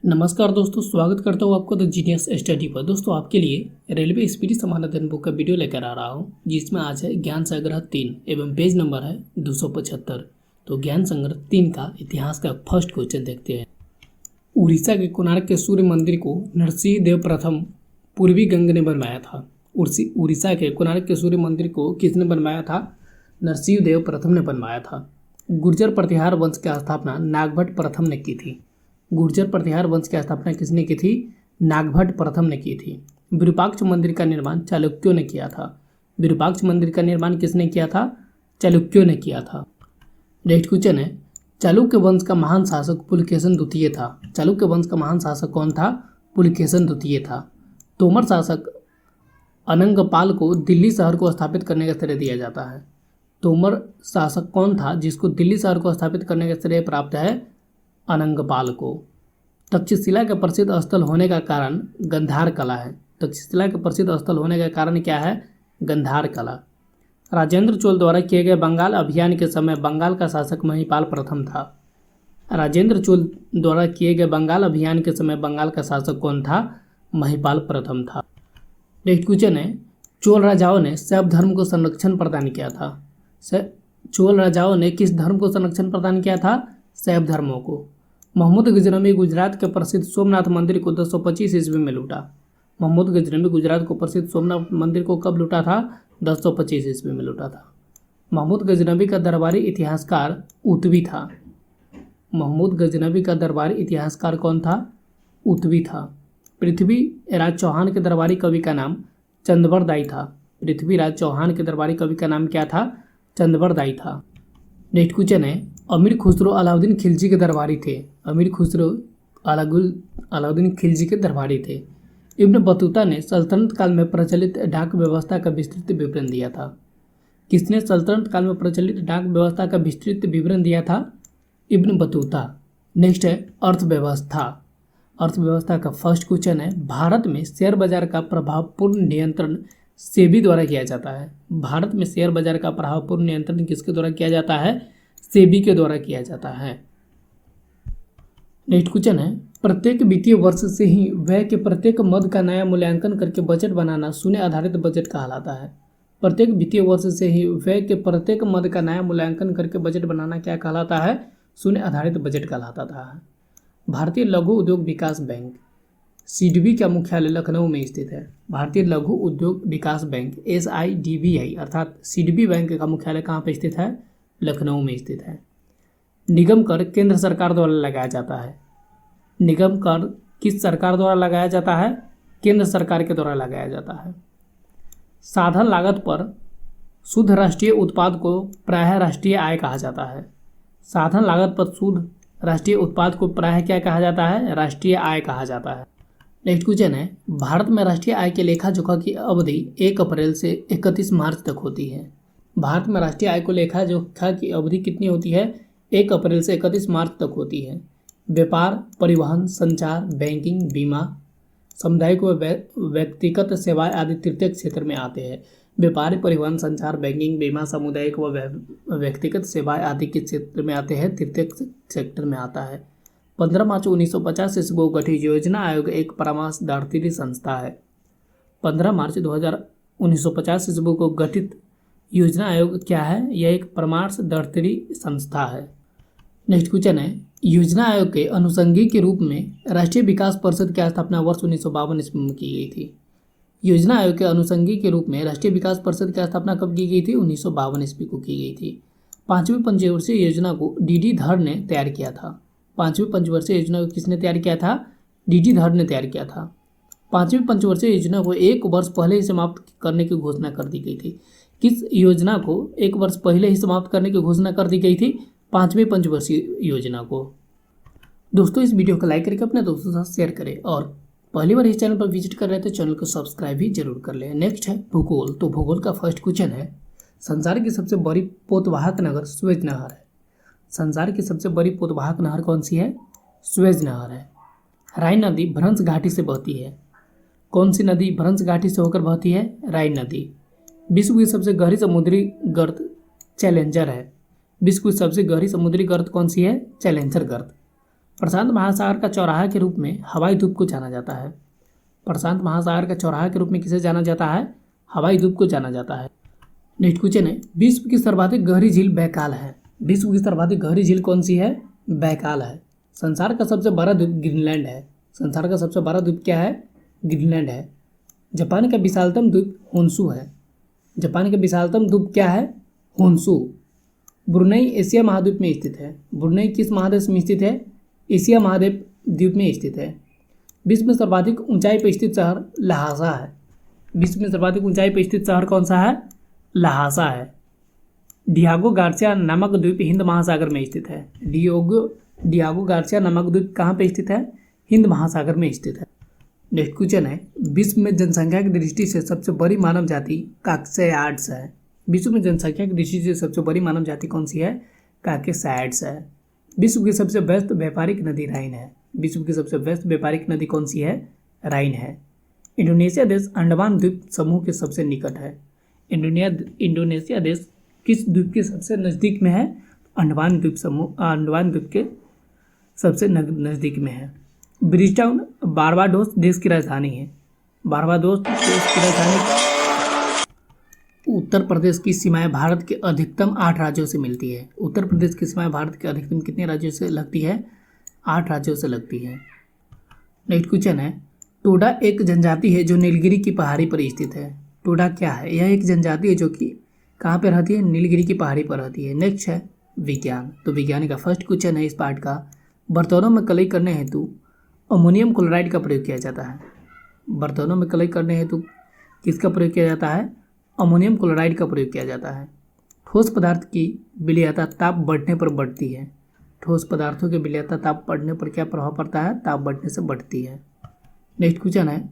नमस्कार दोस्तों, स्वागत करता हूँ आपको द जीनियस स्टडी पर। दोस्तों, आपके लिए रेलवे स्पीड समान अध्ययन बुक का वीडियो लेकर आ रहा हूँ, जिसमें आज है ज्ञान संग्रह 3 एवं पेज नंबर है 275। तो ज्ञान संग्रह 3 का इतिहास का फर्स्ट क्वेश्चन देखते हैं। उड़ीसा के कोणार्क के सूर्य मंदिर को नरसिंह देव प्रथम पूर्वी गंग ने बनवाया था। उड़ीसा के कोणार्क के सूर्य मंदिर को किसने बनवाया था? नरसिंह देव प्रथम ने बनवाया था। गुर्जर प्रतिहार वंश की स्थापना नागभट्ट प्रथम ने की थी। गुर्जर प्रतिहार वंश की स्थापना किसने की थी? नागभट्ट प्रथम ने की थी। विरूपाक्ष मंदिर का निर्माण चालुक्यों ने किया था। विरूपाक्ष मंदिर का निर्माण किसने किया था? चालुक्यों ने किया था। नेक्स्ट क्वेश्चन है, चालुक्य वंश का महान शासक पुलकेशन द्वितीय था। चालुक्य वंश का महान शासक कौन था? पुलकेशन द्वितीय था। तोमर शासक अनंगपाल को दिल्ली शहर को स्थापित करने का श्रेय दिया जाता है। तोमर शासक कौन था जिसको दिल्ली शहर को स्थापित करने का श्रेय प्राप्त है? अनंगपाल को। तक्षशिला के प्रसिद्ध स्थल होने का कारण गंधार कला है। तक्षशिला के प्रसिद्ध स्थल होने का कारण क्या है? गंधार कला। राजेंद्र चोल द्वारा किए गए बंगाल अभियान के समय बंगाल का शासक महिपाल प्रथम था। राजेंद्र चोल द्वारा किए गए बंगाल अभियान के समय बंगाल का शासक कौन था? महिपाल प्रथम था। नेक्स्ट क्वेश्चन है, चोल राजाओं ने शैव धर्म को संरक्षण प्रदान किया था। चोल राजाओं ने किस धर्म को संरक्षण प्रदान किया था? शैव धर्मों को। मोहम्मद गजनवी गुजरात के प्रसिद्ध सोमनाथ मंदिर को 1025 ईस्वी में लूटा। मोहम्मद गजनवी गुजरात को प्रसिद्ध सोमनाथ मंदिर को कब लूटा था? 1025 ईस्वी में लूटा था। मोहम्मद गजनवी का दरबारी इतिहासकार उतवी था। मोहम्मद गजनवी का दरबारी इतिहासकार कौन था? उतवी था। पृथ्वीराज चौहान के दरबारी कवि का नाम चंदबरदाई था। पृथ्वीराज चौहान के दरबारी कवि का नाम क्या था? चंदबरदाई था। नेक्स्ट क्वेश्चन है, अमीर खुसरो अलाउद्दीन खिलजी के दरबारी थे। अमीर खुसरो अलाउद्दीन खिलजी के दरबारी थे। इब्न बतूता ने सल्तनत काल में प्रचलित डाक व्यवस्था का विस्तृत विवरण दिया था। किसने सल्तनत काल में प्रचलित डाक व्यवस्था का विस्तृत विवरण दिया था? Ibn Battuta. नेक्स्ट है अर्थव्यवस्था। अर्थव्यवस्था का फर्स्ट क्वेश्चन है, भारत में शेयर बाजार का प्रभावपूर्ण नियंत्रण सेबी द्वारा किया जाता है। भारत में शेयर बाजार का प्रभावपूर्ण नियंत्रण किसके द्वारा किया जाता है? सेबी के द्वारा किया जाता है। नेक्स्ट क्वेश्चन है, प्रत्येक वित्तीय वर्ष से ही व्यय के प्रत्येक मद का नया मूल्यांकन करके बजट बनाना शून्य आधारित बजट कहलाता है। प्रत्येक वित्तीय वर्ष से ही व्यय के प्रत्येक मद का नया मूल्यांकन करके बजट बनाना क्या कहलाता है? शून्य आधारित बजट कहलाता था। भारतीय लघु उद्योग विकास बैंक सिडबी का मुख्यालय लखनऊ में स्थित है। भारतीय लघु उद्योग विकास बैंक SIDBI अर्थात सिडबी बैंक का मुख्यालय कहाँ पर स्थित है? लखनऊ में स्थित है। निगम कर केंद्र सरकार द्वारा लगाया जाता है। निगम कर किस सरकार द्वारा लगाया जाता है? केंद्र सरकार के द्वारा लगाया जाता है। साधन लागत पर शुद्ध राष्ट्रीय उत्पाद को प्रायः राष्ट्रीय आय कहा जाता है। साधन लागत पर शुद्ध राष्ट्रीय उत्पाद को प्रायः क्या कहा जाता है? राष्ट्रीय आय कहा जाता है। नेक्स्ट क्वेश्चन है, भारत में राष्ट्रीय आय के लेखा जोखा की अवधि 1 अप्रैल से 31 मार्च तक होती है। भारत में राष्ट्रीय आय को लेखा जोखा की अवधि कितनी होती है? 1 अप्रैल से 31 मार्च तक होती है। व्यापार, परिवहन, संचार, बैंकिंग, बीमा, सामुदायिक व व्यक्तिगत सेवाएं आदि तृतीय क्षेत्र में आते हैं। व्यापार, परिवहन, संचार, बैंकिंग, बीमा, सामुदायिक व व्यक्तिगत सेवाएं आदि के क्षेत्र में आते हैं, तृतीय सेक्टर में आता है। 15 मार्च 1950 ईस्वी को गठित योजना आयोग एक परामर्शदात्री संस्था है। 15 मार्च 1950 ईस्वी को गठित योजना आयोग क्या है? यह एक परामर्शदात्री संस्था है। नेक्स्ट क्वेश्चन है, योजना आयोग के अनुषंगी के रूप में राष्ट्रीय विकास परिषद की स्थापना वर्ष 1952 ईस्वी में की गई थी। योजना आयोग के अनुषंगी के रूप में राष्ट्रीय विकास परिषद की स्थापना कब की गई थी? 1952 ईस्वी को की गई थी। 5वीं पंचवर्षीय योजना को DD धर ने तैयार किया था। 5वीं पंचवर्षीय योजना को किसने तैयार किया था? DD धर ने तैयार किया था। 5वीं पंचवर्षीय योजना को 1 वर्ष पहले ही समाप्त करने की घोषणा कर दी गई थी। किस योजना को 1 वर्ष पहले ही समाप्त करने की घोषणा कर दी गई थी? 5वीं पंचवर्षीय योजना को। दोस्तों, इस वीडियो को लाइक करके अपने दोस्तों के साथ शेयर करें और पहली बार इस चैनल पर विजिट कर रहे हैं तो चैनल को सब्सक्राइब भी जरूर कर लें। नेक्स्ट है भूगोल। तो भूगोल का फर्स्ट क्वेश्चन है, संसार की सबसे बड़ी पोतवाहक नहर सुएज नहर है। संसार की सबसे बड़ी पोतवाहक नहर कौन सी है? सुएज नहर है। राइन नदी भ्रंश घाटी से बहती है। कौन सी नदी भ्रंश घाटी से होकर बहती है? राइन नदी। विश्व की सबसे गहरी समुद्री गर्त चैलेंजर है। विश्व की सबसे गहरी समुद्री गर्त कौन सी है? चैलेंजर गर्त। प्रशांत महासागर का चौराहा के रूप में हवाई द्वीप को जाना जाता है। प्रशांत महासागर का चौराहा के रूप में किसे जाना जाता है? हवाई द्वीप को जाना जाता है। नेक्स्ट क्वेश्चन है, विश्व की सर्वाधिक गहरी झील बैकाल है। विश्व की सर्वाधिक गहरी झील कौन सी है? बैकाल है। संसार का सबसे बड़ा द्वीप ग्रीनलैंड है। संसार का सबसे बड़ा द्वीप क्या है? ग्रीनलैंड है। जापान का विशालतम द्वीप होन्शु है। जापान का विशालतम द्वीप क्या है? होन्शु। ब्रुनई एशिया महाद्वीप में स्थित है। ब्रुनई किस महादेश में स्थित है? एशिया महाद्वीप द्वीप में स्थित है। विश्व में सर्वाधिक ऊंचाई पर स्थित शहर लहासा है। विश्व में सर्वाधिक ऊंचाई पर स्थित शहर कौन सा है? लहासा है। डियागो गार्सिया नामक द्वीप हिंद महासागर में स्थित है। डियागो गार्सिया नामक द्वीप कहाँ पे स्थित है? हिंद महासागर में स्थित है। नेक्स्ट क्वेश्चन है, विश्व में जनसंख्या की दृष्टि से सबसे बड़ी मानव जाति काकसेयाड्स है। विश्व में जनसंख्या की दृष्टि से सबसे बड़ी मानव जाति कौन सी है? काकसेयाड्स है। विश्व की सबसे व्यस्त व्यापारिक नदी राइन है। विश्व की सबसे व्यस्त व्यापारिक नदी कौन सी है? राइन है। इंडोनेशिया देश अंडमान द्वीप समूह के सबसे निकट है। इंडोनेशिया देश किस द्वीप के सबसे नज़दीक में है? अंडमान द्वीप समूह अंडमान द्वीप के सबसे नज़दीक में है। ब्रिजटाउन बारबाडोस देश की राजधानी है। बारबाडोस देश की राजधानी। उत्तर प्रदेश की सीमाएं भारत के अधिकतम 8 राज्यों से मिलती है। उत्तर प्रदेश की सीमाएं भारत के अधिकतम कितने राज्यों से लगती है? 8 राज्यों से लगती है। नेक्स्ट क्वेश्चन है, टोडा एक जनजाति है जो नीलगिरी की पहाड़ी पर स्थित है। टोडा क्या है? यह एक जनजाति है जो कि कहाँ पर रहती है? नीलगिरी की पहाड़ी पर रहती है। नेक्स्ट है विज्ञान। तो विज्ञान का फर्स्ट क्वेश्चन है इस पार्ट का, बर्तनों में कलई करने हेतु अमोनियम क्लोराइड का प्रयोग किया जाता है। बर्तनों में कलई करने हेतु किसका प्रयोग किया जाता है? अमोनियम क्लोराइड का प्रयोग किया जाता है। ठोस पदार्थ की विलयता ताप बढ़ने पर बढ़ती है। ठोस पदार्थों की विलयता ताप बढ़ने पर क्या प्रभाव पड़ता है? ताप बढ़ने से बढ़ती है। नेक्स्ट क्वेश्चन है,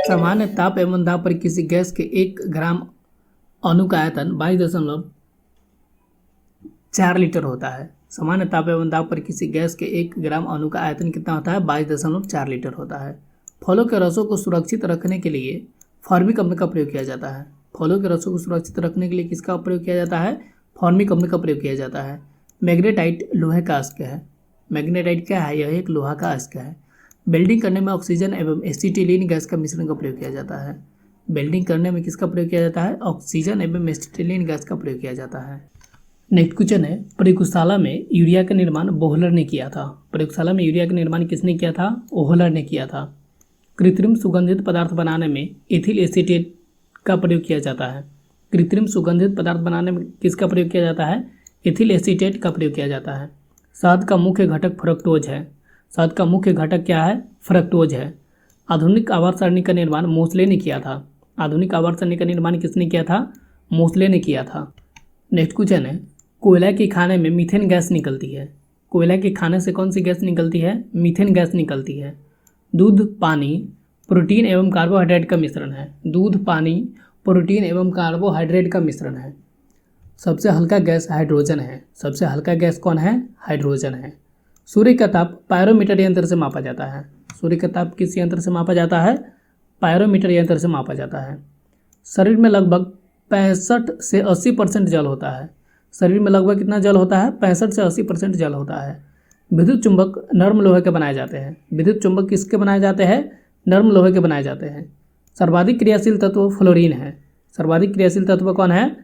सामान्य ताप एवं दाब पर किसी गैस के 1 ग्राम अणु का आयतन 22.4 लीटर होता है। सामान्य ताप एवं दाब पर किसी गैस के 1 ग्राम अणु का आयतन कितना होता है? 22.4 लीटर होता है। फलों के रसों को सुरक्षित रखने के लिए फॉर्मिक अम्ल का प्रयोग किया जाता है। फलों के रसों को सुरक्षित रखने के लिए किसका प्रयोग किया जाता है? फॉर्मिक अम्ल का प्रयोग किया जाता है। मैग्नेटाइट लोहे का अयस्क है। मैग्नेटाइट क्या है? यह एक लोहा का अयस्क है। वेल्डिंग करने में ऑक्सीजन एवं एसिटिलीन गैस का मिश्रण का प्रयोग किया जाता है। वेल्डिंग करने में किसका प्रयोग किया जाता है? ऑक्सीजन एवं एसिटिलीन गैस का प्रयोग किया जाता है। नेक्स्ट क्वेश्चन है, प्रयोगशाला में यूरिया का निर्माण बोहलर ने किया था। प्रयोगशाला में यूरिया का निर्माण किसने किया था? ओहलर ने किया था। कृत्रिम सुगंधित पदार्थ बनाने में एथिल एसीटेट का प्रयोग किया जाता है। कृत्रिम सुगंधित पदार्थ बनाने में किसका प्रयोग किया जाता है? एथिल एसीटेट का प्रयोग किया जाता है। शहद का मुख्य घटक फ्रक्टोज है। शहद का मुख्य घटक क्या है? फ्रक्टोज है। आधुनिक आवर्त सारणी का निर्माण मोसले ने किया था। आधुनिक आवर्त सारणी का निर्माण किसने किया था? मोसले ने किया था। नेक्स्ट क्वेश्चन है, कोयला के खाने में मीथेन गैस निकलती है। कोयला के खाने से कौन सी गैस निकलती है? मीथेन गैस निकलती है। दूध, पानी, प्रोटीन एवं कार्बोहाइड्रेट का मिश्रण है। दूध, पानी, प्रोटीन एवं कार्बोहाइड्रेट का मिश्रण है। सबसे हल्का गैस हाइड्रोजन है। सबसे हल्का गैस कौन है? हाइड्रोजन है। सूर्य का ताप पायरोमीटर यंत्र से मापा जाता है। सूर्य का ताप किस यंत्र से मापा जाता है? पायरोमीटर यंत्र से मापा जाता है। शरीर में लगभग 65 से 80% जल होता है। शरीर में लगभग कितना जल होता है? 65 से 80% जल होता है। विद्युत चुंबक नर्म लोहे के बनाए जाते हैं। विद्युत चुंबक किसके बनाए जाते हैं? नर्म लोहे के बनाए जाते हैं। सर्वाधिक क्रियाशील तत्व फ्लोरीन है। सर्वाधिक क्रियाशील तत्व कौन है?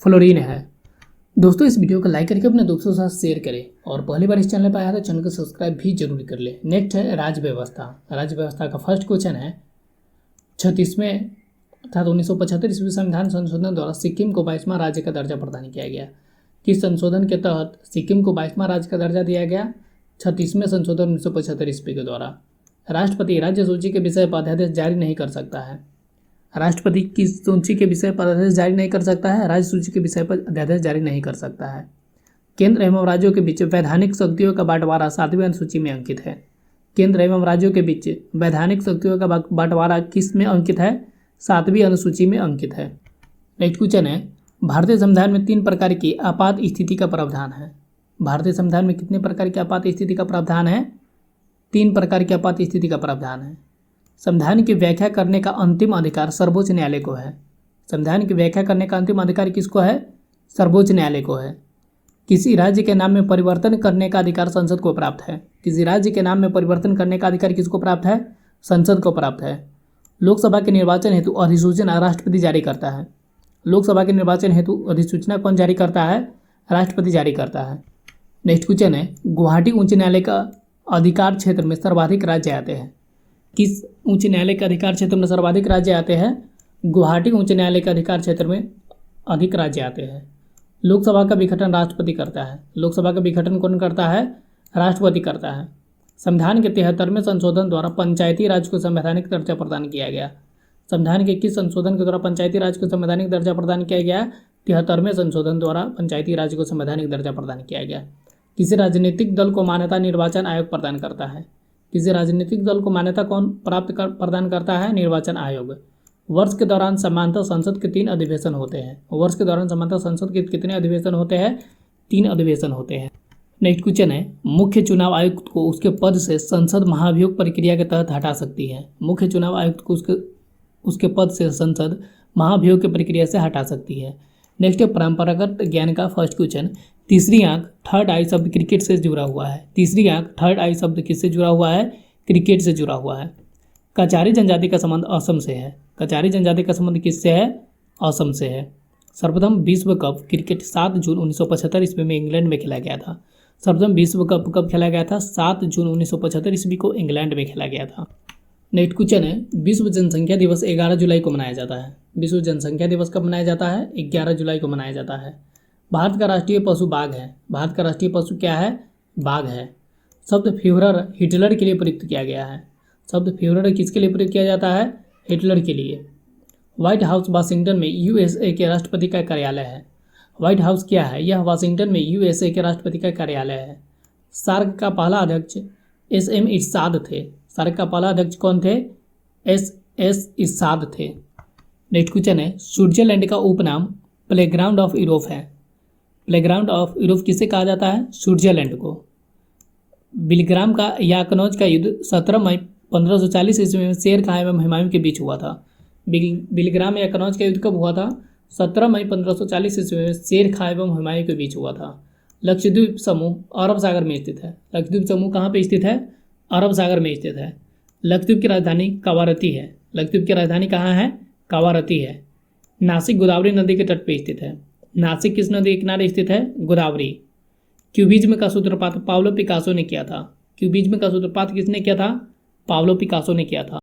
फ्लोरीन है। दोस्तों, इस वीडियो को लाइक करके अपने दोस्तों के साथ शेयर करें और पहली बार इस चैनल पर आया तो चैनल को सब्सक्राइब भी जरूर कर ले। नेक्स्ट है राज्य व्यवस्था। राज्य व्यवस्था का फर्स्ट क्वेश्चन है, 36वें अर्थात 1975 ईस्वी संविधान संशोधन द्वारा सिक्किम को 22वां राज्य का दर्जा प्रदान किया गया। किस संशोधन के तहत सिक्किम को 22वां राज्य का दर्जा दिया गया? 36वें संशोधन 1975 ईस्वी के द्वारा। राष्ट्रपति राज्य सूची के विषय पर अध्यादेश जारी नहीं कर सकता है। राष्ट्रपति किस सूची के विषय पर अध्यादेश जारी नहीं कर सकता है? राज्य सूची के विषय पर अध्यादेश जारी नहीं कर सकता है। केंद्र एवं राज्यों के बीच वैधानिक शक्तियों का बंटवारा 7वीं अनुसूची में अंकित है। केंद्र एवं राज्यों के बीच वैधानिक शक्तियों का बंटवारा किस में अंकित है? 7वीं अनुसूची में अंकित है। नेक्स्ट क्वेश्चन है, भारतीय संविधान में 3 प्रकार की आपात स्थिति का प्रावधान है। भारतीय संविधान में कितने प्रकार की आपात स्थिति का प्रावधान है? 3 प्रकार की आपात स्थिति का प्रावधान है। संविधान की व्याख्या करने का अंतिम अधिकार सर्वोच्च न्यायालय को है। संविधान की व्याख्या करने का अंतिम अधिकार किसको है? सर्वोच्च न्यायालय को है। किसी राज्य के नाम में परिवर्तन करने का अधिकार संसद को प्राप्त है। किसी राज्य के नाम में परिवर्तन करने का अधिकार किसको प्राप्त है? संसद को प्राप्त है। लोकसभा के निर्वाचन हेतु अधिसूचना राष्ट्रपति जारी करता है। लोकसभा के निर्वाचन हेतु अधिसूचना कौन जारी करता है? राष्ट्रपति जारी करता है। नेक्स्ट क्वेश्चन है, गुवाहाटी उच्च न्यायालय का अधिकार क्षेत्र में सर्वाधिक राज्य आते हैं। किस उच्च न्यायालय के अधिकार क्षेत्र में सर्वाधिक राज्य आते हैं? गुवाहाटी उच्च न्यायालय के अधिकार क्षेत्र में अधिक राज्य आते हैं। लोकसभा का विघटन राष्ट्रपति करता है। लोकसभा का विघटन कौन करता है? राष्ट्रपति करता है। संविधान के 73वें संशोधन द्वारा पंचायती राज को संवैधानिक दर्जा प्रदान किया गया। संविधान के किस संशोधन के द्वारा पंचायती राज को संवैधानिक दर्जा प्रदान किया गया? 73वें संशोधन द्वारा पंचायती राज को संवैधानिक दर्जा प्रदान किया गया। किसी राजनीतिक दल को मान्यता निर्वाचन आयोग प्रदान करता है। किसी राजनीतिक दल को मान्यता कौन प्रदान करता है? निर्वाचन आयोग। वर्ष के दौरान सामान्यतः संसद के 3 अधिवेशन होते हैं। वर्ष के दौरान सामान्यतः संसद के कितने अधिवेशन होते हैं? 3 अधिवेशन होते हैं। नेक्स्ट क्वेश्चन है, मुख्य चुनाव आयुक्त को उसके पद से संसद महाभियोग प्रक्रिया के तहत हटा सकती है। मुख्य चुनाव आयुक्त को उसके पद से संसद महाभियोग की प्रक्रिया से हटा सकती है। नेक्स्ट है परंपरागत ज्ञान का फर्स्ट क्वेश्चन, तीसरी आंख थर्ड आई शब्द क्रिकेट से जुड़ा हुआ है। तीसरी आंख थर्ड आई शब्द किससे जुड़ा हुआ है? क्रिकेट से जुड़ा हुआ है। कचारी जनजाति का संबंध असम से है। कचारी जनजाति का संबंध किससे है? असम से है। सर्वप्रथम विश्व कप क्रिकेट 7 जून 1975 ईस्वी में इंग्लैंड में खेला गया था। सर्वप्रथम विश्व कप कब खेला गया था? 7 जून 1975 ईस्वी को इंग्लैंड में खेला गया था। नेक्स्ट क्वेश्चन है, विश्व जनसंख्या दिवस 11 जुलाई को मनाया जाता है। विश्व जनसंख्या दिवस कब मनाया जाता है? 11 जुलाई को मनाया जाता है। भारत का राष्ट्रीय पशु बाघ है। भारत का राष्ट्रीय पशु क्या है? बाघ है। शब्द फ्यूहरर हिटलर के लिए प्रयुक्त किया गया है। शब्द फ्यूहरर किसके लिए प्रयुक्त किया जाता है? हिटलर के लिए। व्हाइट हाउस वाशिंगटन में यूएसए के राष्ट्रपति का कार्यालय है। व्हाइट हाउस क्या है? यह वाशिंगटन में यूएसए के राष्ट्रपति का कार्यालय है। सार्क का पहला अध्यक्ष एस.एम. इरशाद थे। सार्क का पहला अध्यक्ष कौन थे? एस.एस. इरशाद थे। नेक्स्ट क्वेश्चन है, स्विट्जरलैंड का उपनाम प्लेग्राउंड ऑफ यूरोप है। प्लेग्राउंड ऑफ यूरोप किसे कहा जाता है? स्विट्जरलैंड को। बिलग्राम का या कनौज का युद्ध 17 मई 1540 ईस्वी में शेर खां एवं हुमायूं के बीच हुआ था। बिलग्राम या कनौज का युद्ध कब हुआ था? 17 मई 1540 ईस्वी में शेर खां एवं हुमायूं के बीच हुआ था। लक्षद्वीप समूह अरब सागर में स्थित है। लक्षद्वीप समूह कहाँ पे स्थित है? अरब सागर में स्थित है। लक्षद्वीप की राजधानी कावारती है। लक्षद्वीप की राजधानी कहाँ है? कावारती है। नासिक गोदावरी नदी के तट पर स्थित है। नासिक किस नदी के किनारे स्थित है? गोदावरी। क्यूबिज्म का सूत्रपात पाब्लो पिकासो ने किया था। क्यूबिज्म का सूत्रपात किसने किया था? पाब्लो पिकासो ने किया था।